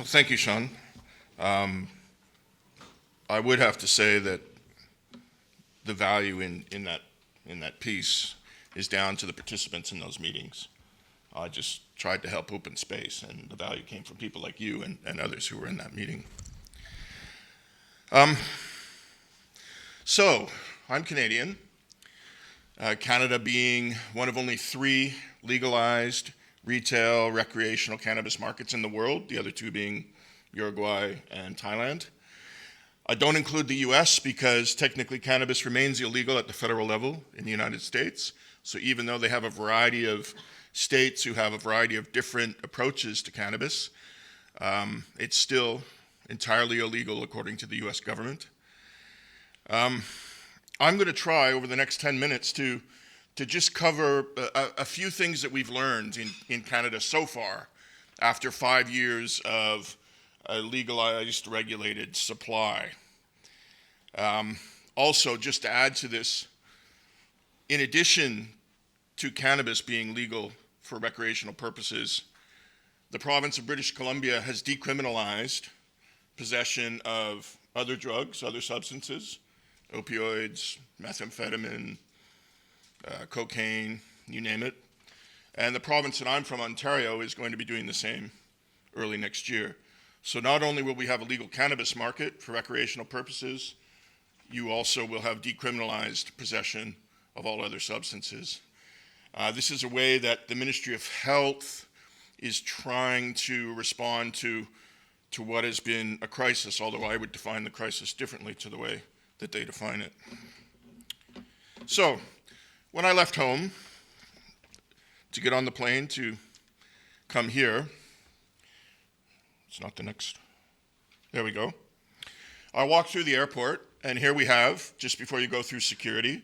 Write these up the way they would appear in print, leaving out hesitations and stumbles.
Thank you, Sean. I would have to say that the value in that piece is down to the participants in those meetings. I just tried to help open space, and the value came from people like you and others who were in that meeting. So, I'm Canadian. Canada being one of only 3 legalized retail recreational cannabis markets in the world, the other 2 being Uruguay and Thailand. I don't include the US because technically cannabis remains illegal at the federal level in the United States. So even though they have a variety of states who have a variety of different approaches to cannabis, it's still entirely illegal according to the US government. I'm going to try over the next 10 minutes to just cover a few things that we've learned in Canada so far after 5 years of a legalized, regulated supply. Also, just to add to this, in addition to cannabis being legal for recreational purposes, the province of British Columbia has decriminalized possession of other drugs, other substances, opioids, methamphetamine, cocaine, you name it. And the province that I'm from, Ontario, is going to be doing the same early next year. So not only will we have a legal cannabis market for recreational purposes, you also will have decriminalized possession of all other substances. This is a way that the Ministry of Health is trying to respond to what has been a crisis, although I would define the crisis differently to the way that they define it. So, when I left home to get on the plane to come here, it's not the next, there we go. I walked through the airport, and here we have, just before you go through security,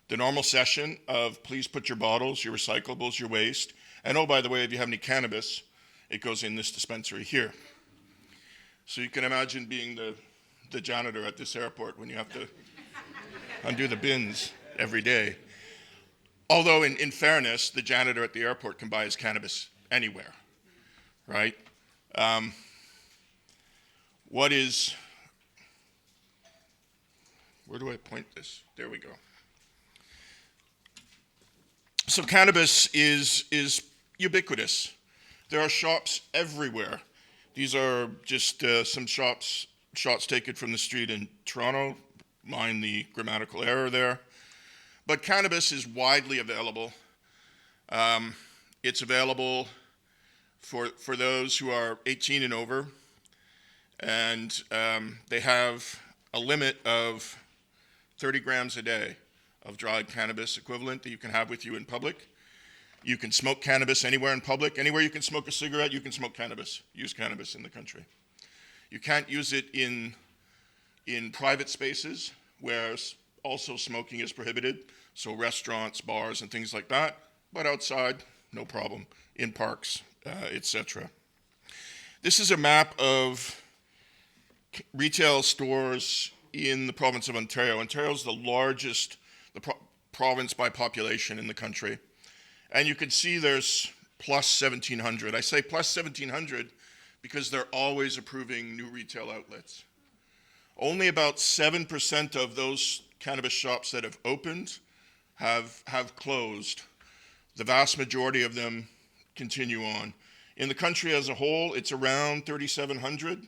the normal session of please put your bottles, your recyclables, your waste, and oh, by the way, if you have any cannabis, it goes in this dispensary here. So you can imagine being the janitor at this airport when you have to undo the bins every day. Although, in fairness, the janitor at the airport can buy his cannabis anywhere, right? Where do I point this? There we go. So cannabis is ubiquitous. There are shops everywhere. These are just some shots taken from the street in Toronto. Mind the grammatical error there. But cannabis is widely available. It's available for those who are 18 and over, and they have a limit of 30 grams a day of dried cannabis equivalent that you can have with you in public. You can smoke cannabis anywhere in public. Anywhere you can smoke a cigarette, you can smoke cannabis, use cannabis in the country. You can't use it in private spaces where also smoking is prohibited, so restaurants, bars, and things like that, but outside, no problem, in parks, etc. This is a map of retail stores in the province of Ontario. Ontario is the largest province by population in the country. And you can see there's plus 1,700. I say plus 1,700 because they're always approving new retail outlets. Only about 7% of those cannabis shops that have opened have closed. The vast majority of them continue on. In the country as a whole, it's around 3,700.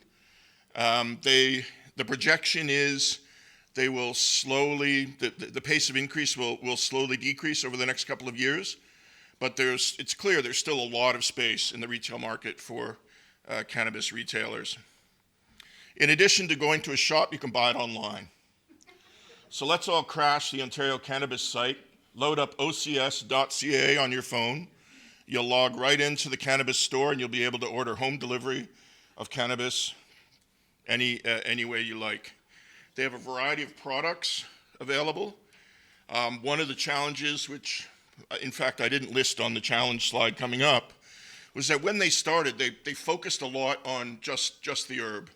The projection is they will slowly, the pace of increase will slowly decrease over the next couple of years, but it's clear there's still a lot of space in the retail market for cannabis retailers. In addition to going to a shop, you can buy it online. So let's all crash the Ontario Cannabis site, load up ocs.ca on your phone. You'll log right into the cannabis store and you'll be able to order home delivery of cannabis any way you like. They have a variety of products available. One of the challenges, which in fact I didn't list on the challenge slide coming up, was that when they started, they focused a lot on just the herb.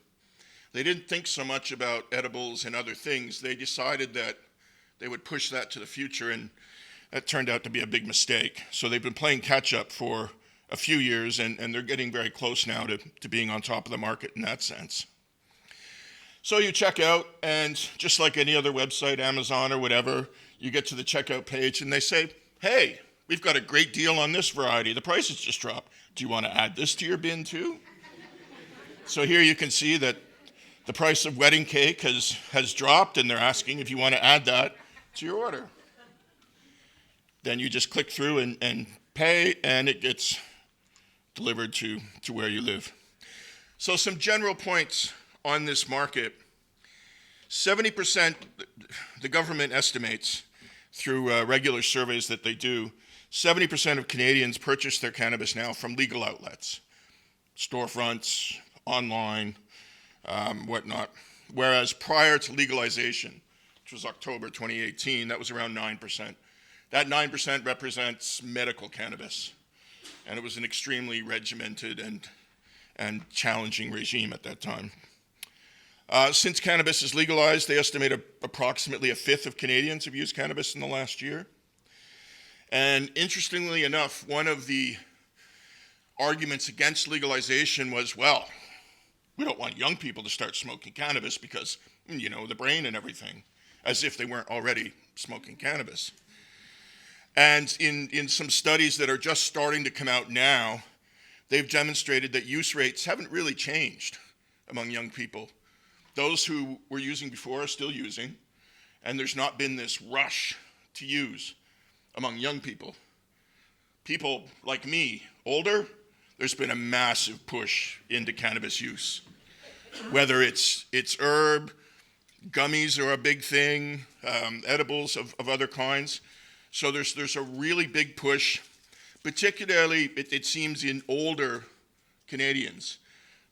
They didn't think so much about edibles and other things. They decided that they would push that to the future, and that turned out to be a big mistake. So they've been playing catch up for a few years, and they're getting very close now to being on top of the market in that sense. So you check out, and just like any other website, Amazon or whatever, you get to the checkout page and they say, hey, we've got a great deal on this variety. The price has just dropped. Do you want to add this to your bin too? So here you can see that the price of wedding cake has dropped, and they're asking if you want to add that to your order. Then you just click through and pay, and it gets delivered to where you live. So some general points on this market. 70%, the government estimates through regular surveys that they do, 70% of Canadians purchase their cannabis now from legal outlets, storefronts, online, whatnot. Whereas prior to legalization, which was October 2018, that was around 9%. That 9% represents medical cannabis, and it was an extremely regimented and challenging regime at that time. Since cannabis is legalized, they estimate approximately a fifth of Canadians have used cannabis in the last year. And interestingly enough, one of the arguments against legalization was, well, we don't want young people to start smoking cannabis because, you know, the brain and everything, as if they weren't already smoking cannabis. And in some studies that are just starting to come out now, they've demonstrated that use rates haven't really changed among young people. Those who were using before are still using, and there's not been this rush to use among young people. People like me, older, there's been a massive push into cannabis use. Whether it's herb, gummies are a big thing, edibles of other kinds. So there's a really big push, particularly it seems in older Canadians,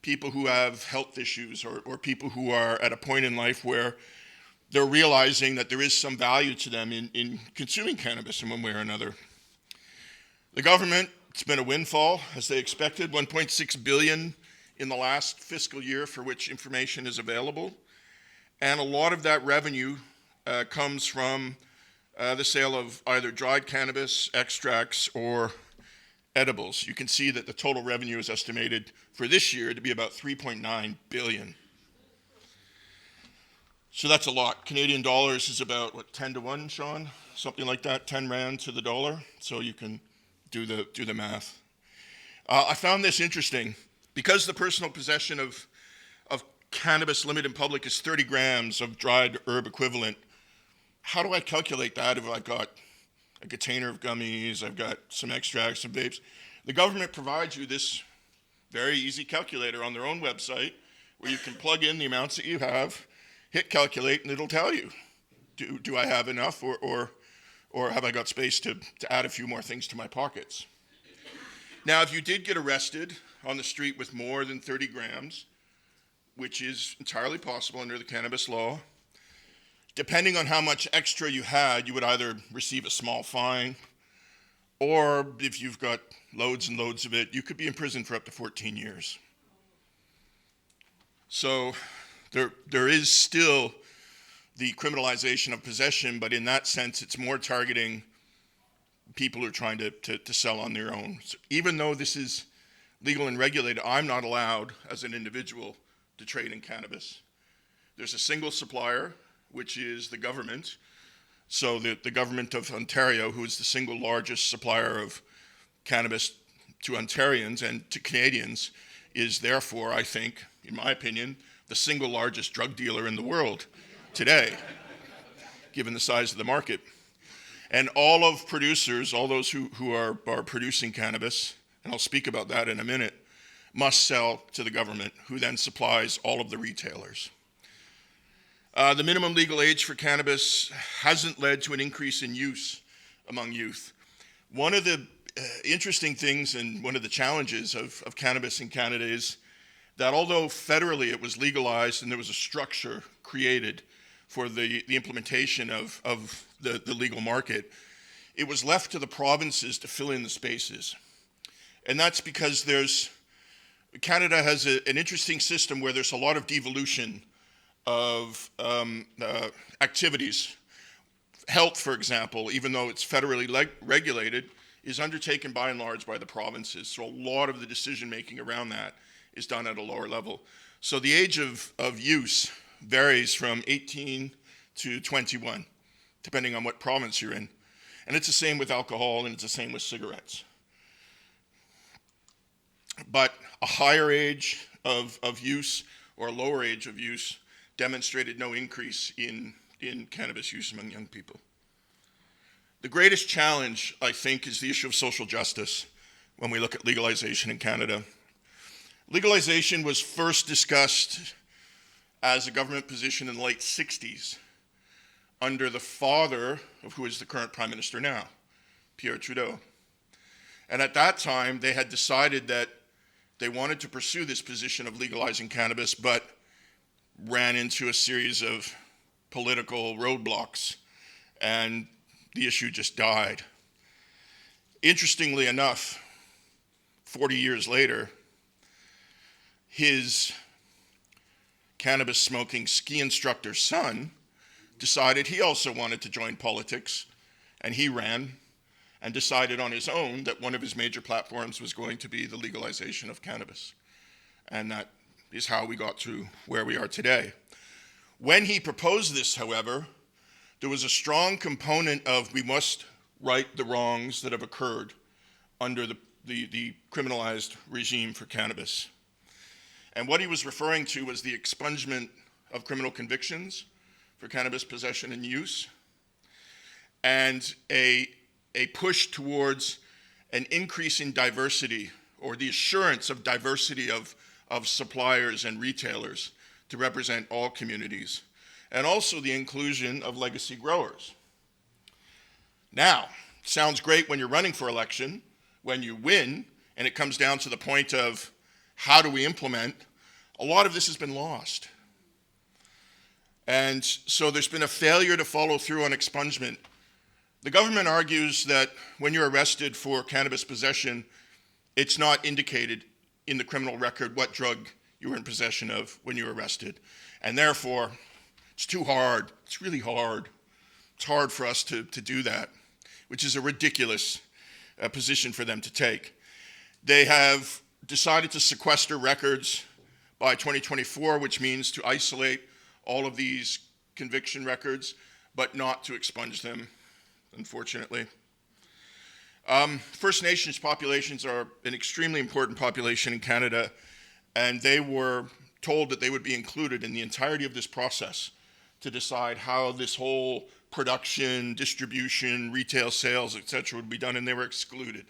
people who have health issues or people who are at a point in life where they're realizing that there is some value to them in consuming cannabis in one way or another. The government, it's been a windfall, as they expected, $1.6 billion in the last fiscal year for which information is available. And a lot of that revenue comes from the sale of either dried cannabis, extracts, or edibles. You can see that the total revenue is estimated for this year to be about $3.9 billion. So that's a lot. Canadian dollars is about, what, 10 to 1, Sean? Something like that, 10 rand to the dollar. So you can do the math. I found this interesting. Because the personal possession of cannabis limited in public is 30 grams of dried herb equivalent, how do I calculate that if I've got a container of gummies, I've got some extracts, some vapes? The government provides you this very easy calculator on their own website where you can plug in the amounts that you have, hit calculate, and it'll tell you, do I have enough or have I got space to add a few more things to my pockets? Now, if you did get arrested on the street with more than 30 grams, which is entirely possible under the cannabis law, depending on how much extra you had, you would either receive a small fine, or if you've got loads and loads of it, you could be in prison for up to 14 years. So there is still the criminalization of possession, but in that sense, it's more targeting people who are trying to sell on their own. So even though this is legal and regulated, I'm not allowed as an individual to trade in cannabis. There's a single supplier, which is the government. So the government of Ontario, who is the single largest supplier of cannabis to Ontarians and to Canadians, is therefore, I think, in my opinion, the single largest drug dealer in the world today, given the size of the market. And all of producers, all those who are producing cannabis, and I'll speak about that in a minute, must sell to the government, who then supplies all of the retailers. The minimum legal age for cannabis hasn't led to an increase in use among youth. One of the interesting things and one of the challenges of cannabis in Canada is that although federally it was legalized and there was a structure created for the implementation of the legal market, it was left to the provinces to fill in the spaces. And that's because Canada has an interesting system where there's a lot of devolution of activities. Health, for example, even though it's federally regulated, is undertaken by and large by the provinces. So a lot of the decision-making around that is done at a lower level. So the age of use varies from 18 to 21, depending on what province you're in. And it's the same with alcohol, and it's the same with cigarettes. But a higher age of use or a lower age of use demonstrated no increase in cannabis use among young people. The greatest challenge, I think, is the issue of social justice when we look at legalization in Canada. Legalization was first discussed as a government position in the late 60s under the father of who is the current Prime Minister now, Pierre Trudeau. And at that time, they had decided that they wanted to pursue this position of legalizing cannabis, but ran into a series of political roadblocks, and the issue just died. Interestingly enough, 40 years later, his cannabis smoking ski instructor's son decided he also wanted to join politics, and he ran and decided on his own that one of his major platforms was going to be the legalization of cannabis. And that is how we got to where we are today. When he proposed this, however, there was a strong component of we must right the wrongs that have occurred under the criminalized regime for cannabis. And what he was referring to was the expungement of criminal convictions for cannabis possession and use, and a push towards an increase in diversity, or the assurance of diversity of suppliers and retailers to represent all communities, and also the inclusion of legacy growers. Now, sounds great when you're running for election, when you win, and it comes down to the point of how do we implement. A lot of this has been lost. And so there's been a failure to follow through on expungement. The government argues that when you're arrested for cannabis possession, it's not indicated in the criminal record what drug you were in possession of when you were arrested. And therefore, it's too hard. It's really hard. It's hard for us to do that, which is a ridiculous position for them to take. They have decided to sequester records by 2024, which means to isolate all of these conviction records, but not to expunge them, unfortunately. First Nations populations are an extremely important population in Canada, and they were told that they would be included in the entirety of this process to decide how this whole production, distribution, retail sales, etc. would be done, and they were excluded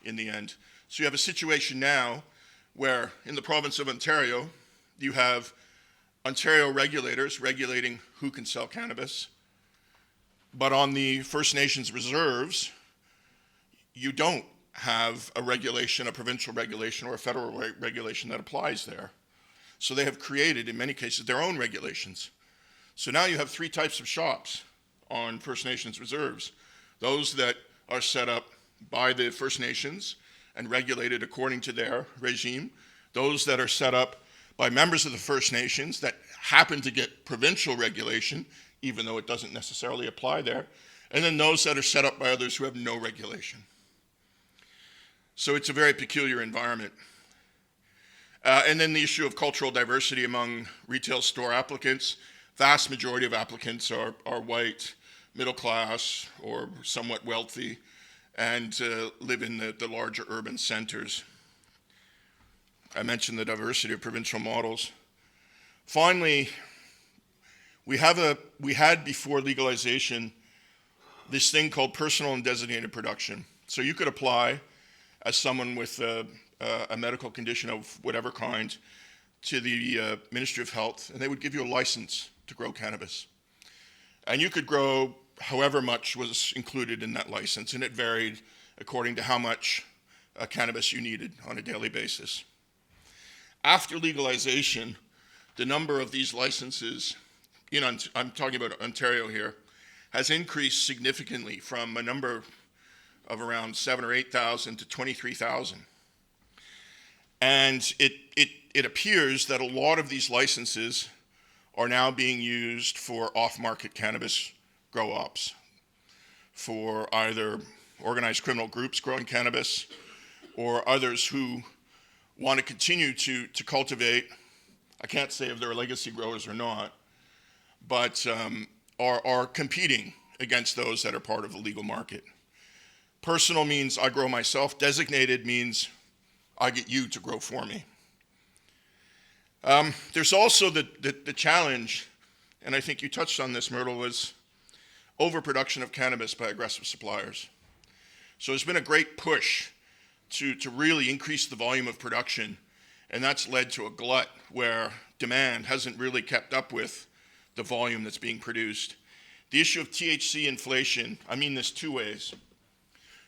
in the end. So you have a situation now where in the province of Ontario, you have Ontario regulators regulating who can sell cannabis, but on the First Nations reserves, you don't have a regulation, a provincial regulation or a federal regulation that applies there. So they have created, in many cases, their own regulations. So now you have three types of shops on First Nations reserves. Those that are set up by the First Nations and regulated according to their regime. Those that are set up by members of the First Nations that happen to get provincial regulation, even though it doesn't necessarily apply there. And then those that are set up by others who have no regulation. So it's a very peculiar environment. And then the issue of cultural diversity among retail store applicants. Vast majority of applicants are white, middle class, or somewhat wealthy, and live in the larger urban centers. I mentioned the diversity of provincial models. Finally, we had before legalization this thing called personal and designated production. So you could apply as someone with a medical condition of whatever kind to the Ministry of Health, and they would give you a license to grow cannabis. And you could grow however much was included in that license, and it varied according to how much cannabis you needed on a daily basis. After legalization, the number of these licenses, I'm talking about Ontario here, has increased significantly from a number of around 7,000 or 8,000 to 23,000. And it appears that a lot of these licenses are now being used for off-market cannabis grow ops, for either organized criminal groups growing cannabis, or others who want to continue to cultivate. I can't say if they're legacy growers or not, but are competing against those that are part of the legal market. Personal means I grow myself. Designated means I get you to grow for me. There's also the challenge, and I think you touched on this, Myrtle, was overproduction of cannabis by aggressive suppliers. So there's been a great push to really increase the volume of production, and that's led to a glut where demand hasn't really kept up with the volume that's being produced. The issue of THC inflation, I mean this two ways.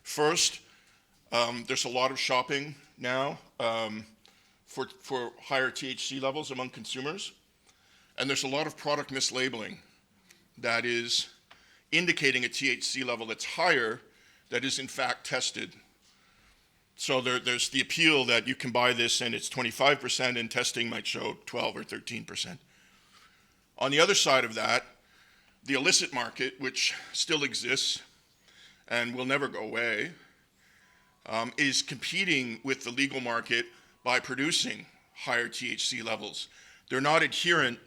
First, there's a lot of shopping now for higher THC levels among consumers, and there's a lot of product mislabeling that is indicating a THC level that's higher that is in fact tested. So there's the appeal that you can buy this and it's 25% and testing might show 12 or 13%. On the other side of that, the illicit market, which still exists and will never go away, is competing with the legal market by producing higher THC levels. They're not adherent,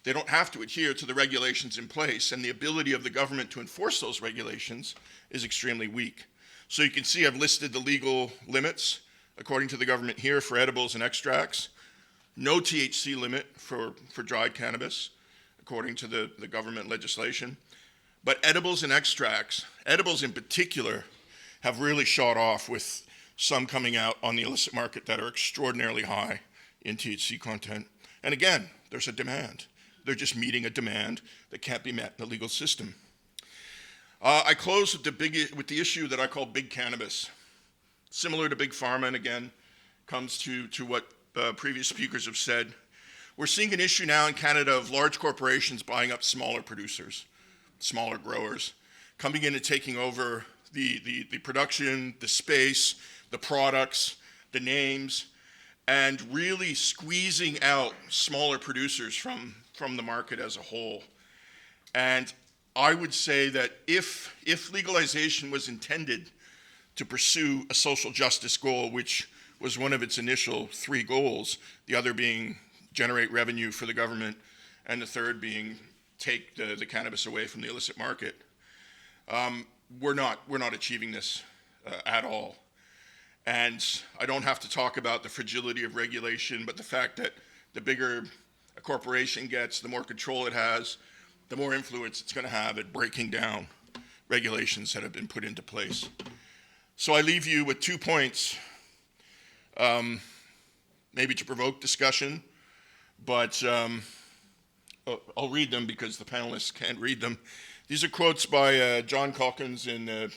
they don't have to adhere to the regulations in place, and the ability of the government to enforce those regulations is extremely weak. So you can see I've listed the legal limits according to the government here for edibles and extracts. No THC limit for dried cannabis according to the government legislation. But edibles and extracts, edibles in particular, have really shot off with some coming out on the illicit market that are extraordinarily high in THC content. And again, there's a demand. They're just meeting a demand that can't be met in the legal system. I close with the issue that I call big cannabis. Similar to big pharma, and again, comes to what previous speakers have said. We're seeing an issue now in Canada of large corporations buying up smaller producers, smaller growers, coming in and taking over the production, the space, the products, the names, and really squeezing out smaller producers from the market as a whole. And I would say that if legalization was intended to pursue a social justice goal, which was one of its initial 3 goals, the other being generate revenue for the government, and the third being take the cannabis away from the illicit market, we're not achieving this at all. And I don't have to talk about the fragility of regulation, but the fact that the bigger a corporation gets, the more control it has, the more influence it's going to have at breaking down regulations that have been put into place. So I leave you with 2 points, maybe to provoke discussion, but I'll read them because the panelists can't read them. These are quotes by John Calkins and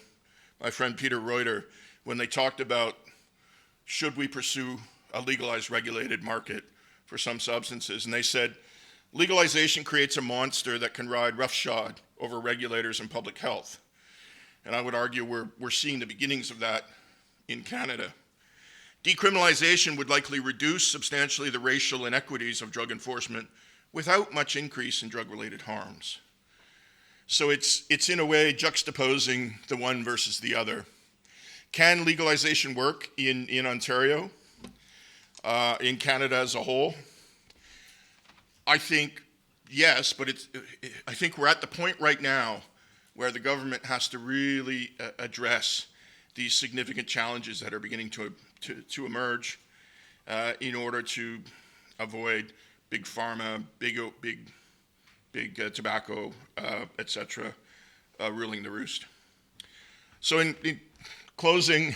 my friend Peter Reuter when they talked about should we pursue a legalized regulated market for some substances. And they said, legalization creates a monster that can ride roughshod over regulators and public health. And I would argue we're seeing the beginnings of that in Canada. Decriminalization would likely reduce substantially the racial inequities of drug enforcement without much increase in drug-related harms. So it's in a way juxtaposing the one versus the other. Can legalization work in Ontario, in Canada as a whole? I think yes, but I think we're at the point right now where the government has to really address these significant challenges that are beginning to emerge in order to avoid big pharma, big tobacco, et cetera, ruling the roost. So in closing,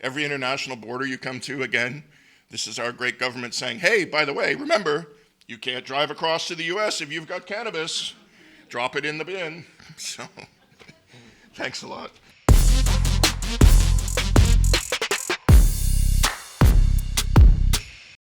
every international border you come to, again, this is our great government saying, hey, by the way, remember, you can't drive across to the US if you've got cannabis. Drop it in the bin. So, thanks a lot.